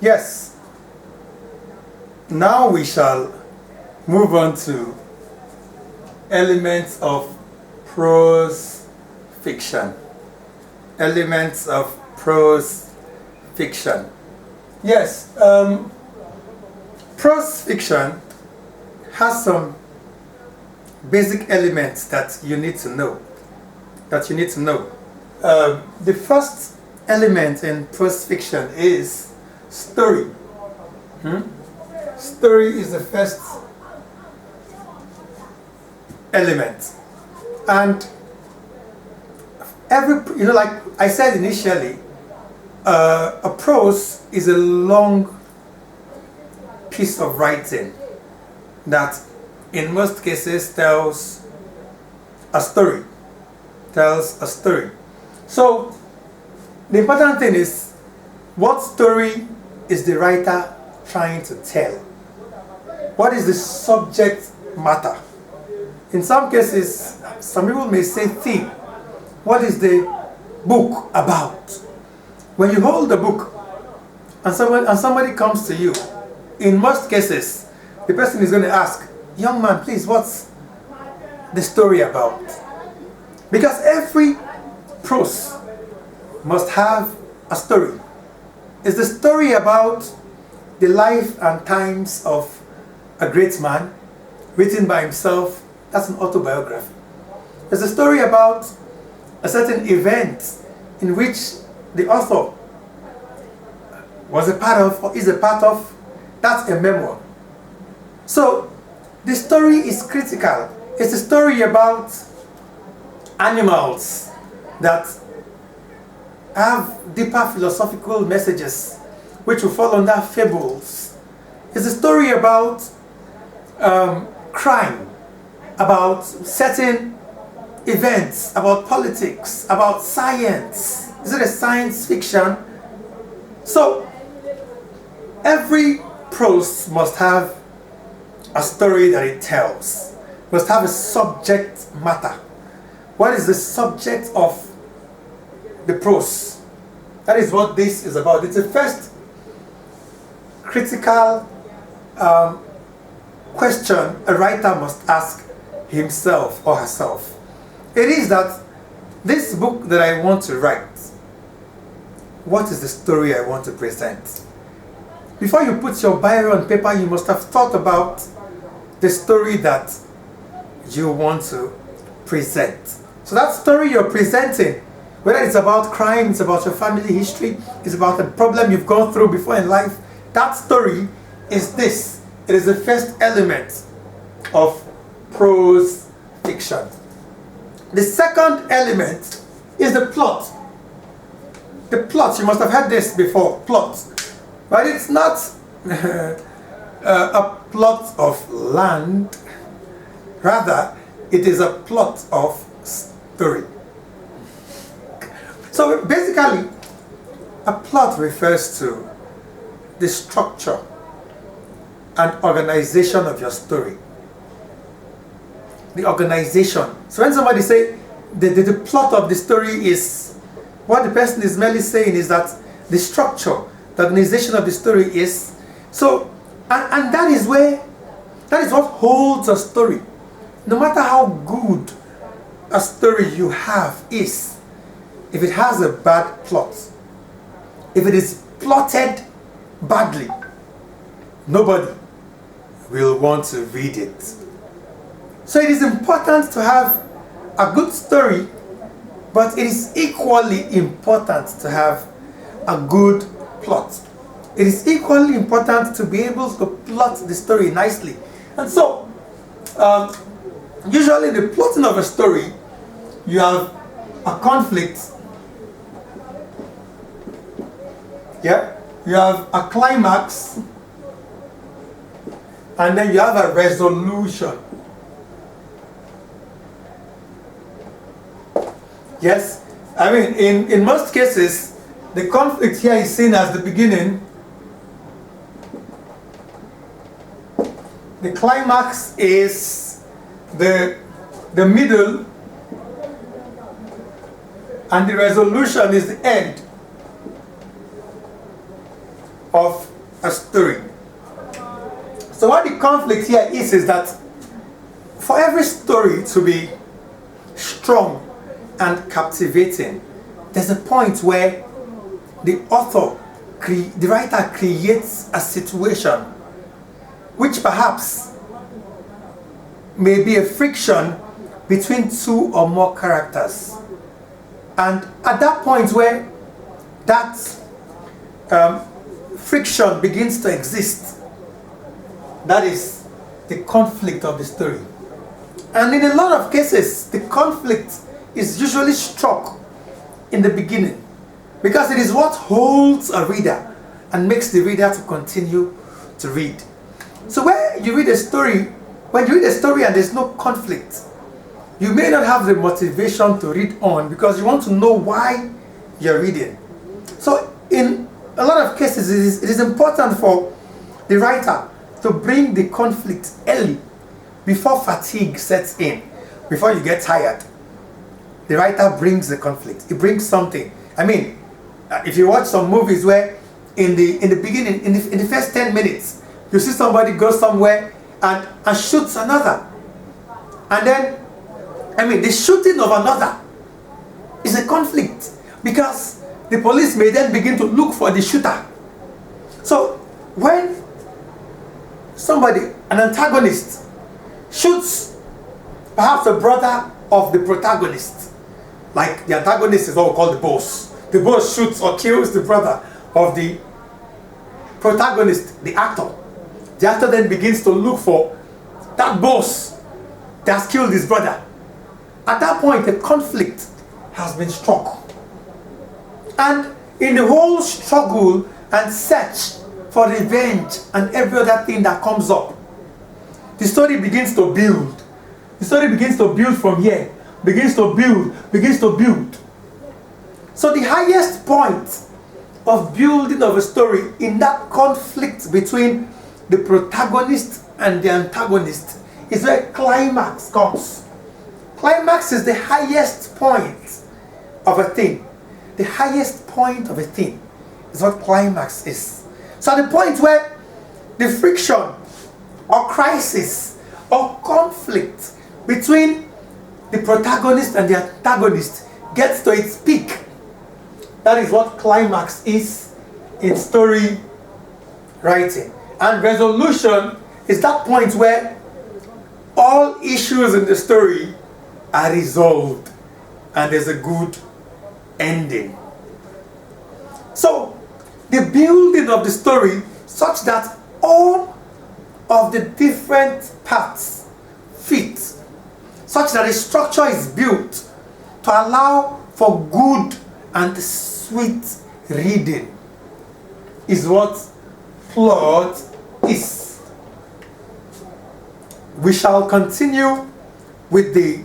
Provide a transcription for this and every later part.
Yes, now we shall move on to elements of prose fiction. Elements of prose fiction. Yes, prose fiction has some basic elements that you need to know. The first element in prose fiction is story. Story is the first element, and like I said initially, a prose is a long piece of writing that in most cases tells a story. So the important thing is, what story is the writer trying to tell? What is the subject matter? In some cases, some people may say theme. What is the book about? When you hold the book and somebody comes to you, in most cases, the person is going to ask, young man, please, what's the story about? Because every prose must have a story. It's the story about the life and times of a great man, written by himself. That's an autobiography. It's a story about a certain event in which the author was a part of or is a part of. That's a memoir. So the story is critical. It's a story about animals that have deeper philosophical messages which will fall under fables. It's a story about crime, about certain events, about politics, about science. Is it a science fiction? So every prose must have a story that it tells, must have a subject matter. What is the subject of the prose? That is what this is about. It's the first critical question a writer must ask himself or herself. It is that this book that I want to write, what is the story I want to present? Before you put your biro on paper, you must have thought about the story that you want to present. So that story you're presenting, whether it's about crime, it's about your family history, it's about a problem you've gone through before in life, that story is this. It is the first element of prose fiction. The second element is the plot. The plot, you must have heard this before, plot. But it's not a plot of land. Rather, it is a plot of story. So basically, a plot refers to the structure and organization of your story. The organization. So when somebody say the plot of the story is, what the person is merely saying is that the structure, the organization of the story is, so, and that is what holds a story. No matter how good a story you have is, if it has a bad plot, if it is plotted badly, nobody will want to read it. So it is important to have a good story, but it is equally important to have a good plot. It is equally important to be able to plot the story nicely. And so, usually in the plotting of a story, you have a conflict. Yeah? You have a climax, and then you have a resolution. Yes? I mean, in most cases, the conflict here is seen as the beginning. The climax is the middle, and the resolution is the end. of a story. So what the conflict here is that for every story to be strong and captivating, there's a point where the writer creates a situation which perhaps may be a friction between two or more characters. And at that point where that friction begins to exist, that is the conflict of the story. And in a lot of cases, the conflict is usually struck in the beginning, because it is what holds a reader and makes the reader to continue to read. So when you read a story and there's no conflict, you may not have the motivation to read on because you want to know why you're reading. So in a lot of cases, it is important for the writer to bring the conflict early, before fatigue sets in, before you get tired. The writer brings the conflict. He brings something. I mean, if you watch some movies where in the beginning, in the first 10 minutes, you see somebody go somewhere and shoots another. And then, the shooting of another is a conflict, because the police may then begin to look for the shooter. So when an antagonist, shoots perhaps a brother of the protagonist, like the antagonist is what we call the boss. The boss shoots or kills the brother of the protagonist, the actor. The actor then begins to look for that boss that has killed his brother. At that point, a conflict has been struck. And in the whole struggle and search for revenge and every other thing that comes up, the story begins to build. The story begins to build from here. Begins to build. So the highest point of building of a story in that conflict between the protagonist and the antagonist is where climax comes. Climax is the highest point of a thing. The highest point of a thing is what climax is. So at the point where the friction or crisis or conflict between the protagonist and the antagonist gets to its peak, that is what climax is in story writing. And resolution is that point where all issues in the story are resolved and there's a good ending. So the building of the story such that all of the different parts fit, such that the structure is built to allow for good and sweet reading, is what plot is. We shall continue with the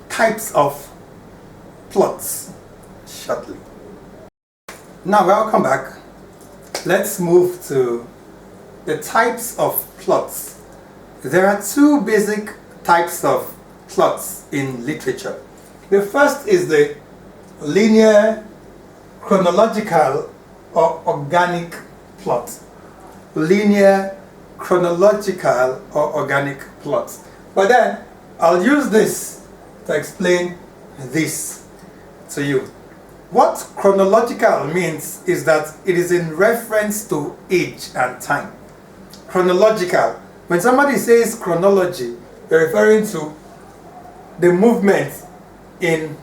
types of plots shortly. Now, welcome back. Let's move to the types of plots. There are two basic types of plots in literature. The first is the linear, chronological, or organic plot. Linear, chronological, or organic plot. But then, I'll use this to explain this to you. What chronological means is that it is in reference to age and time. Chronological. When somebody says chronology, they're referring to the movement in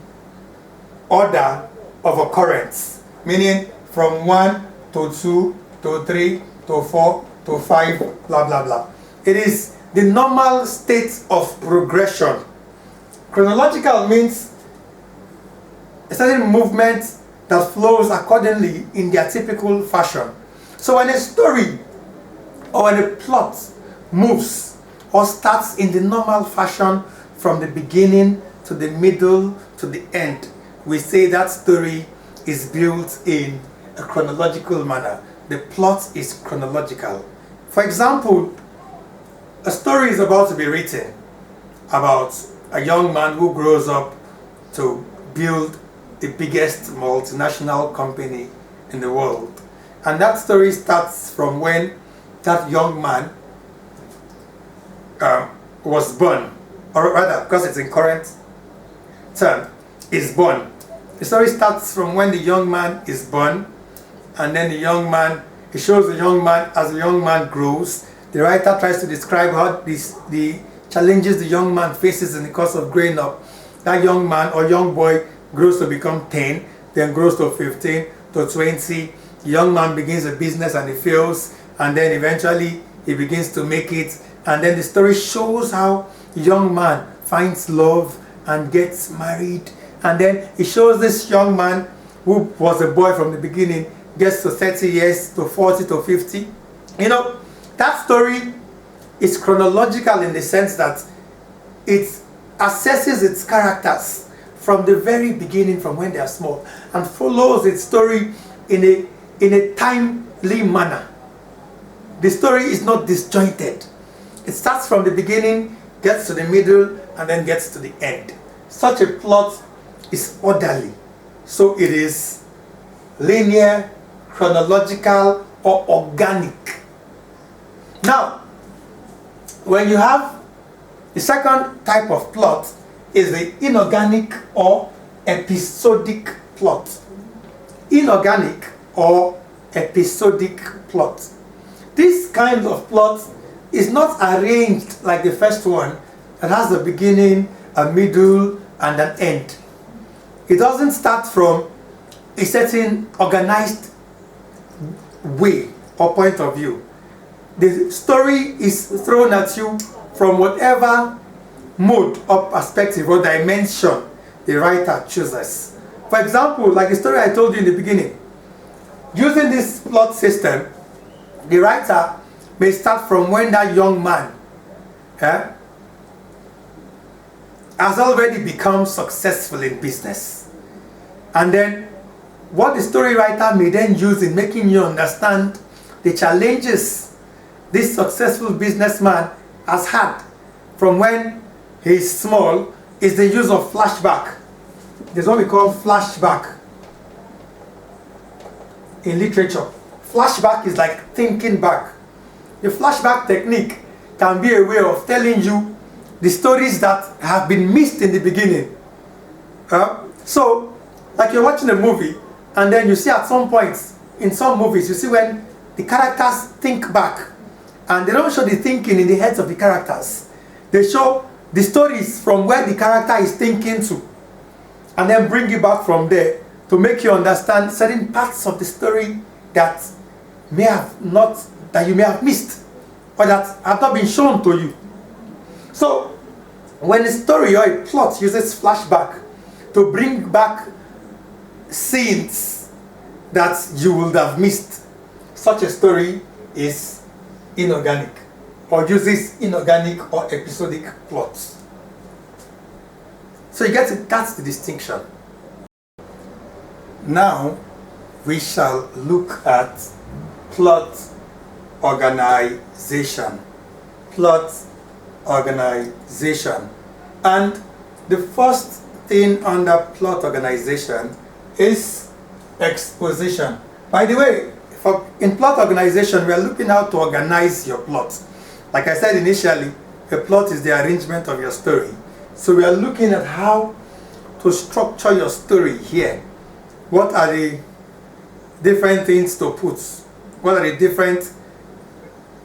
order of occurrence, meaning from 1 to 2 to 3 to 4 to 5, blah blah blah. It is the normal state of progression. Chronological means a certain movement that flows accordingly in their typical fashion. So when a story or when a plot moves or starts in the normal fashion from the beginning to the middle to the end, we say that story is built in a chronological manner. The plot is chronological. For example, a story is about to be written about a young man who grows up to build the biggest multinational company in the world. And that story starts from when that young man was born, or rather, because it's in current term, is born. The story starts from when the young man is born, and then it shows the young man as the young man grows. The writer tries to describe how the challenges the young man faces in the course of growing up. That young man or young boy grows to become 10, then grows to 15, to 20. The young man begins a business and it fails, and then eventually he begins to make it. And then the story shows how the young man finds love and gets married. And then it shows this young man who was a boy from the beginning gets to 30 years, to 40, to 50. You know, that story is chronological in the sense that it assesses its characters from the very beginning, from when they are small, and follows its story in a timely manner. The story is not disjointed. It starts from the beginning, gets to the middle, and then gets to the end. Such a plot is orderly. So it is linear, chronological, or organic. Now, when you have the second type of plot is the inorganic or episodic plot. Inorganic or episodic plot. This kind of plot is not arranged like the first one that has a beginning, a middle, and an end. It doesn't start from a certain organized way or point of view. The story is thrown at you from whatever mode or perspective or dimension the writer chooses. For example, like the story I told you in the beginning, using this plot system, the writer may start from when that young man has already become successful in business. And then what the story writer may then use in making you understand the challenges this successful businessman has had from when he is small is the use of flashback. There's what we call flashback in literature. Flashback is like thinking back. The flashback technique can be a way of telling you the stories that have been missed in the beginning. So, like you're watching a movie, and then you see at some points, in some movies, you see when the characters think back, and they don't show the thinking in the heads of the characters. They show the stories from where the character is thinking to, and then bring you back from there to make you understand certain parts of the story that you may have missed, or that have not been shown to you. So, when a story or a plot uses flashback to bring back scenes that you would have missed, such a story is inorganic, or uses inorganic or episodic plots. So you get it, that's the distinction. Now we shall look at plot organization. Plot organization. And the first thing under plot organization is exposition. By the way, in plot organization, we are looking how to organize your plot. Like I said initially, a plot is the arrangement of your story. So we are looking at how to structure your story here. What are the different things to put? What are the different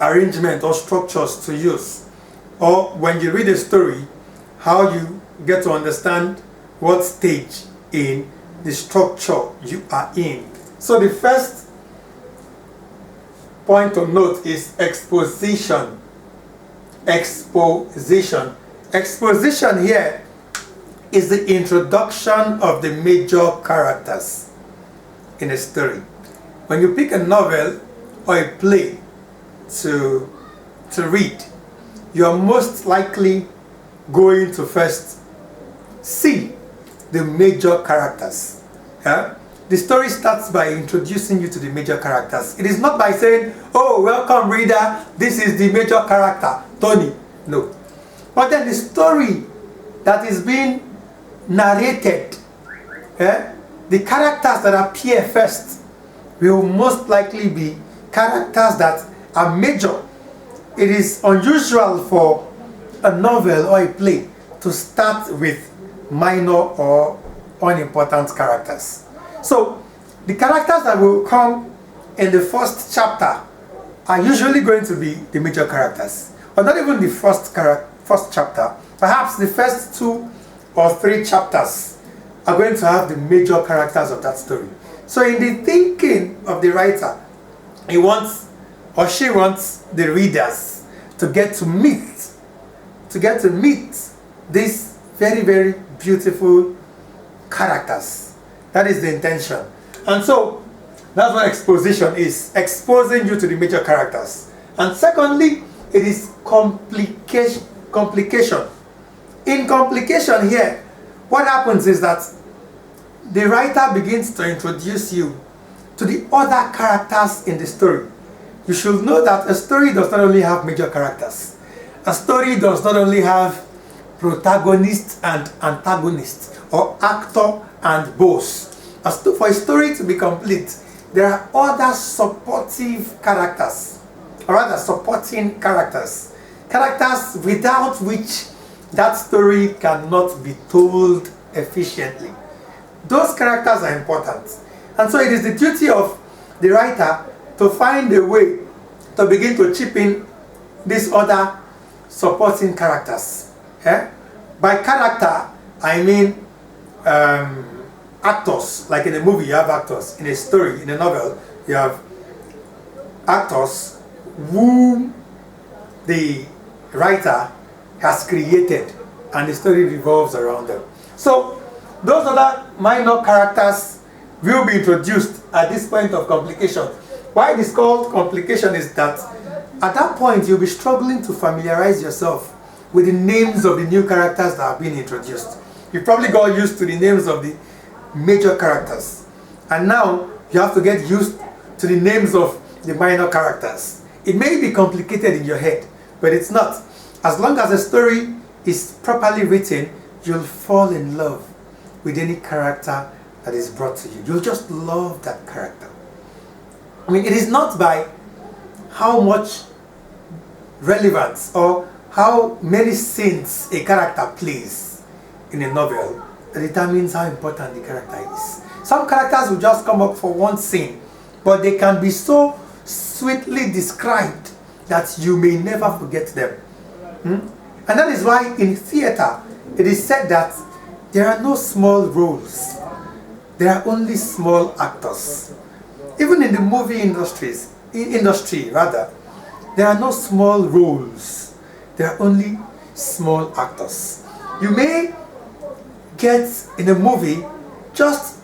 arrangement or structures to use? Or when you read a story, how you get to understand what stage in the structure you are in. So the first point to note is exposition. Exposition. Exposition here is the introduction of the major characters in a story. When you pick a novel or a play to read, you are most likely going to first see the major characters. The story starts by introducing you to the major characters. It is not by saying, oh, welcome reader, this is the major character, Tony. No. But then the story that is being narrated, the characters that appear first, will most likely be characters that are major. It is unusual for a novel or a play to start with minor or unimportant characters. So the characters that will come in the first chapter are usually going to be the major characters, or not even the first chapter. Perhaps the first 2 or 3 chapters are going to have the major characters of that story. So in the thinking of the writer, he wants or she wants the readers to get to meet these very, very beautiful characters. That is the intention. And so that's what exposition is, exposing you to the major characters. And secondly, it is complication. In complication here, what happens is that the writer begins to introduce you to the other characters in the story. You should know that a story does not only have major characters. A story does not only have protagonist and antagonist, or actor and boss. For a story to be complete, there are other supportive characters, or rather supporting characters. Characters without which that story cannot be told efficiently. Those characters are important. And so it is the duty of the writer to find a way to begin to chip in these other supporting characters. By character, I mean actors. Like in a movie, you have actors. In a story, in a novel, you have actors whom the writer has created, and the story revolves around them. So those other minor characters will be introduced at this point of complication. Why it is called complication is that at that point you'll be struggling to familiarize yourself with the names of the new characters that are being introduced. You probably got used to the names of the major characters, and now you have to get used to the names of the minor characters. It may be complicated in your head, but it's not. As long as the story is properly written, you'll fall in love with any character that is brought to you. You'll just love that character. I mean, it is not by how much relevance or how many scenes a character plays in a novel that determines how important the character is. Some characters will just come up for one scene, but they can be so sweetly described that you may never forget them. And that is why in theater it is said that there are no small roles. There are only small actors. Even in the movie industry, there are no small roles. There are only small actors. You may get in a movie just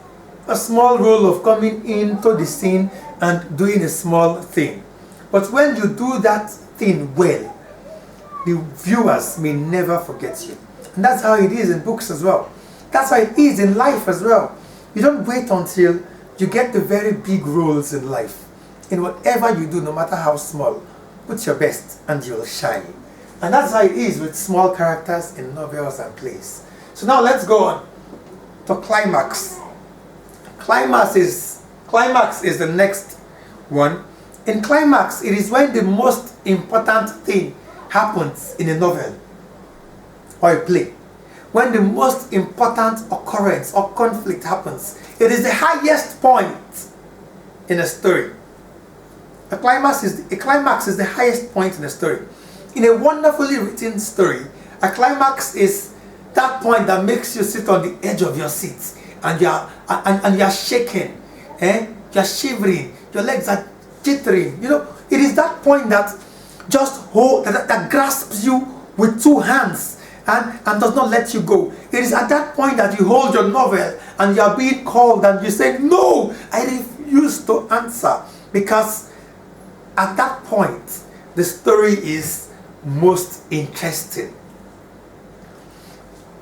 a small role of coming into the scene and doing a small thing. But when you do that thing well, the viewers may never forget you. And that's how it is in books as well. That's how it is in life as well. You don't wait until you get the very big roles in life. In whatever you do, no matter how small, put your best and you'll shine. And that's how it is with small characters in novels and plays. So now let's go on to climax. Climax is the next one. In climax, it is when the most important thing happens in a novel or a play. When the most important occurrence or conflict happens, it is the highest point in a story. A climax is the highest point in a story. In a wonderfully written story, a climax is that point that makes you sit on the edge of your seat and you are shaking, you are shivering, your legs are jittering. It is that point that just that grasps you with two hands and does not let you go. It is at that point that you hold your novel and you are being called and you say, "No, I refuse to answer," because at that point the story is most interesting.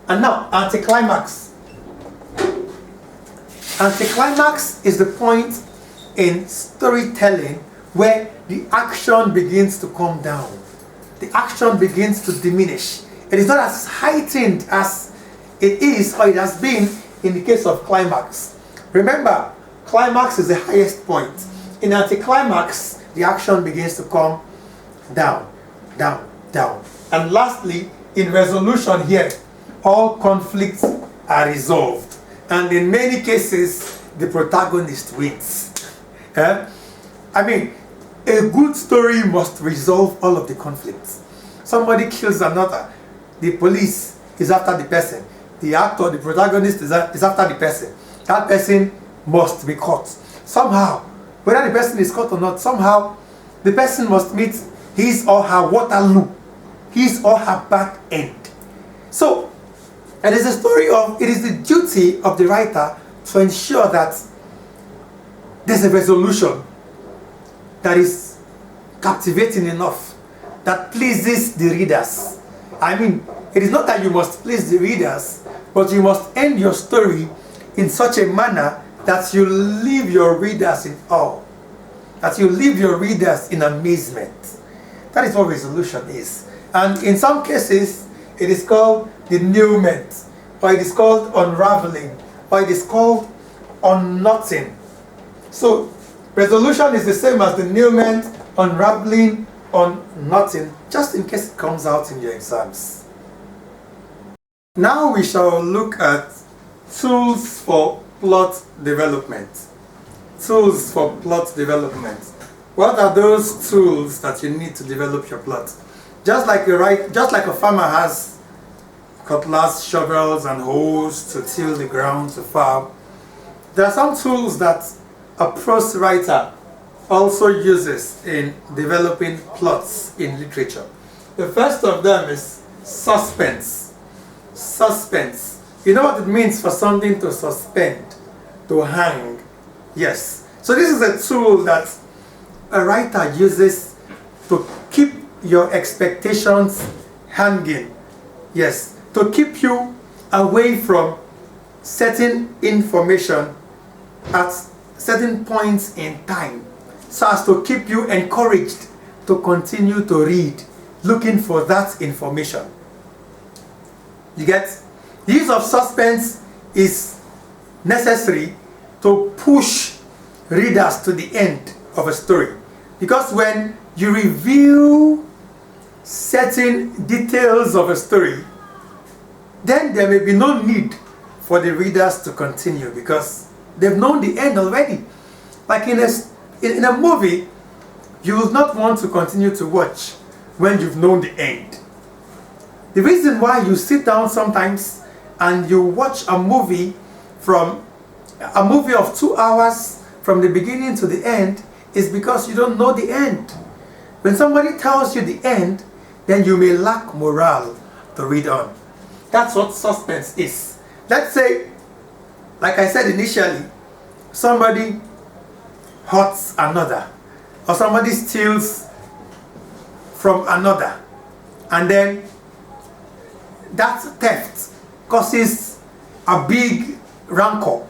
And now, anticlimax. Anticlimax is the point in storytelling where the action begins to come down. The action begins to diminish. It is not as heightened as it is or it has been in the case of climax. Remember, Climax is the highest point. In anticlimax, the action begins to come down, down, down. And lastly, in resolution here, all conflicts are resolved. And in many cases, the protagonist wins. I mean, a good story must resolve all of the conflicts. Somebody kills another. The police is after the person. The actor, the protagonist is after the person. That person must be caught. Somehow, whether the person is caught or not, somehow the person must meet his or her Waterloo, his or her back end. So, it is the duty of the writer to ensure that there's a resolution that is captivating enough, that pleases the readers. I mean, it is not that you must please the readers, but you must end your story in such a manner that you leave your readers in awe, that you leave your readers in amazement. That is what resolution is. And in some cases, it is called denouement, or it is called unraveling, or it is called unknotting. So, resolution is the same as denouement, unraveling, unknotting, just in case it comes out in your exams. Now we shall look at tools for plot development. Tools for plot development. What are those tools that you need to develop your plot? Just like a farmer has cutlass, shovels, and hoes to till the ground to farm, there are some tools that a prose writer also uses in developing plots in literature. The first of them is suspense. Suspense. You know what it means for something to suspend, to hang? Yes. So this is a tool that a writer uses to keep your expectations hanging. Yes. To keep you away from certain information at certain points in time, so as to keep you encouraged to continue to read, looking for that information. You get? The use of suspense is necessary to push readers to the end of a story. Because when you reveal certain details of a story, then there may be no need for the readers to continue because they've known the end already. Like in a movie, you will not want to continue to watch when you've known the end. The reason why you sit down sometimes and you watch a movie of 2 hours from the beginning to the end is because you don't know the end. When somebody tells you the end, then you may lack morale to read on. That's what suspense is. Let's say, like I said initially, somebody hurts another, or somebody steals from another, and then that theft causes a big rancor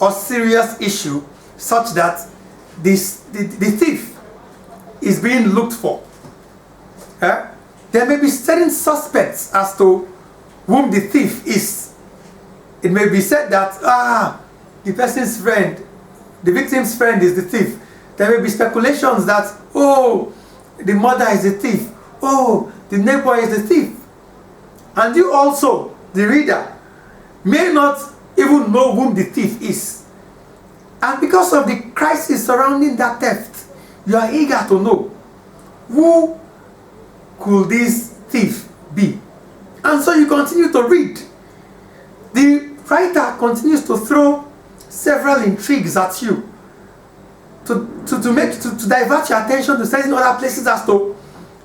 or serious issue such that the thief is being looked for. There may be certain suspects as to whom the thief is. It may be said that the person's friend, the victim's friend, is the thief. There may be speculations that, oh, the mother is the thief, oh, the neighbor is the thief. And you also, the reader, may not even know whom the thief is. And because of the crisis surrounding that theft, you are eager to know who could this thief be. And so you continue to read. The writer continues to throw several intrigues at you to divert your attention to certain other places as to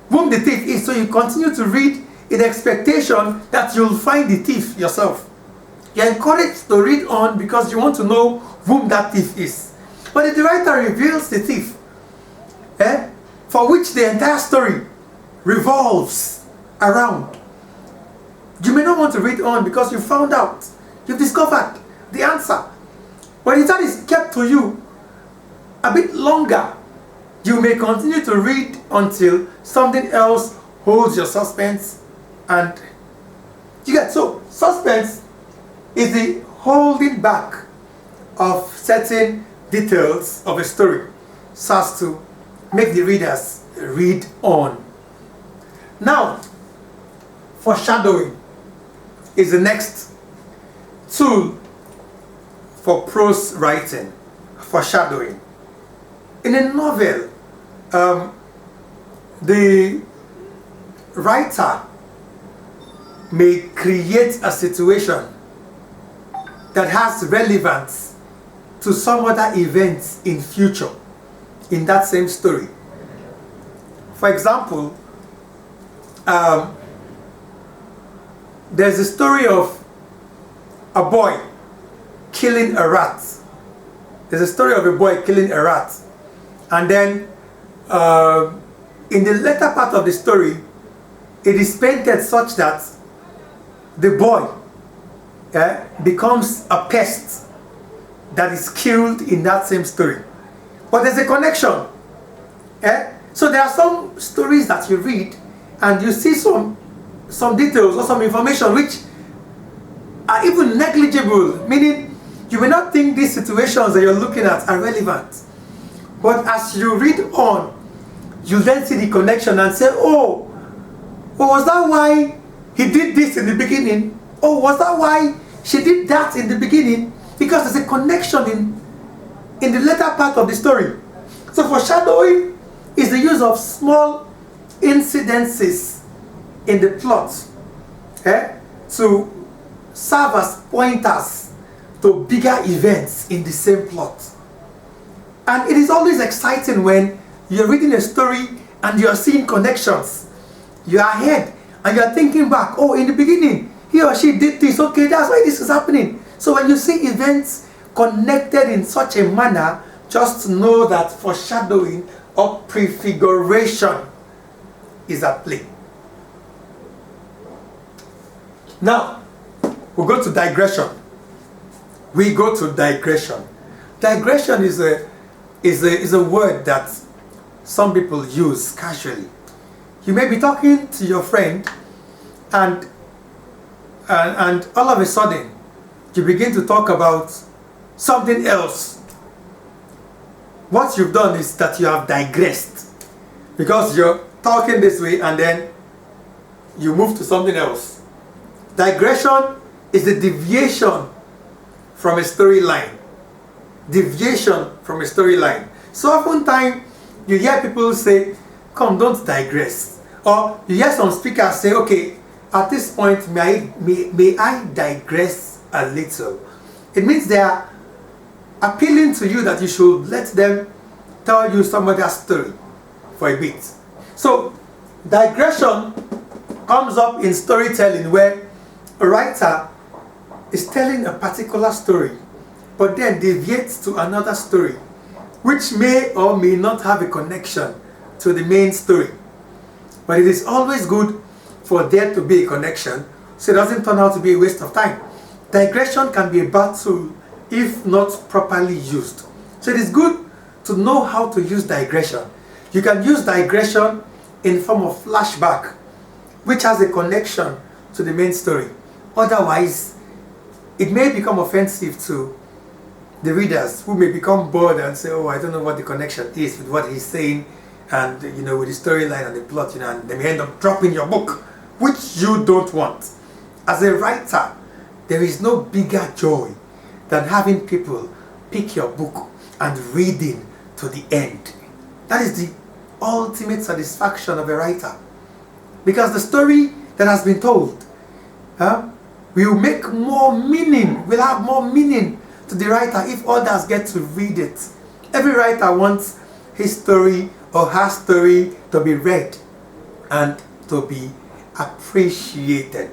whom the thief is. So you continue to read in expectation that you'll find the thief yourself. You're encouraged to read on because you want to know whom that thief is. But if the writer reveals the thief, for which the entire story revolves around, you may not want to read on because you found out, you've discovered the answer. But if that is kept to you a bit longer, you may continue to read until something else holds your suspense. And you get, so suspense is the holding back of certain details of a story so as to make the readers read on. Now, foreshadowing is the next tool for prose writing. Foreshadowing. In a novel, the writer may create a situation that has relevance to some other events in future in that same story. For example, there's a story of a boy killing a rat. There's a story of a boy killing a rat. And then in the later part of the story, it is painted such that the boy becomes a pest that is killed in that same story. But there's a connection. So there are some stories that you read and you see some details or some information which are even negligible, meaning you may not think these situations that you're looking at are relevant. But as you read on, you then see the connection and say, oh, was that why he did this in the beginning? Oh, was that why she did that in the beginning? Because there's a connection in the later part of the story. So foreshadowing is the use of small incidences in the plot to serve as pointers to bigger events in the same plot. And it is always exciting when you're reading a story and you're seeing connections. You are ahead and you're thinking back, oh, in the beginning, he or she did this, okay, that's why this is happening. So when you see events connected in such a manner, just know that foreshadowing or prefiguration is at play. Now, we go to digression. Digression is a word that some people use casually. You may be talking to your friend and all of a sudden you begin to talk about something else. What you've done is that you have digressed, because you're talking this way and then you move to something else. Digression is the deviation from a storyline. So oftentimes you hear people say, come, don't digress. Or you hear some speakers say, okay, at this point may I digress a little. It means they are appealing to you that you should let them tell you some other story for a bit. So digression comes up in storytelling where a writer is telling a particular story but then deviates to another story which may or may not have a connection to the main story. But it is always good for there to be a connection so it doesn't turn out to be a waste of time. Digression can be a bad tool if not properly used. So it is good to know how to use digression. You can use digression in form of flashback, which has a connection to the main story. Otherwise, it may become offensive to the readers who may become bored and say, oh, I don't know what the connection is with what he's saying and with the storyline and the plot, and they may end up dropping your book, which you don't want. As a writer, there is no bigger joy than having people pick your book and reading to the end. That is the ultimate satisfaction of a writer. Because the story that has been told will make more meaning, will have more meaning to the writer if others get to read it. Every writer wants his story or her story to be read and to be appreciated.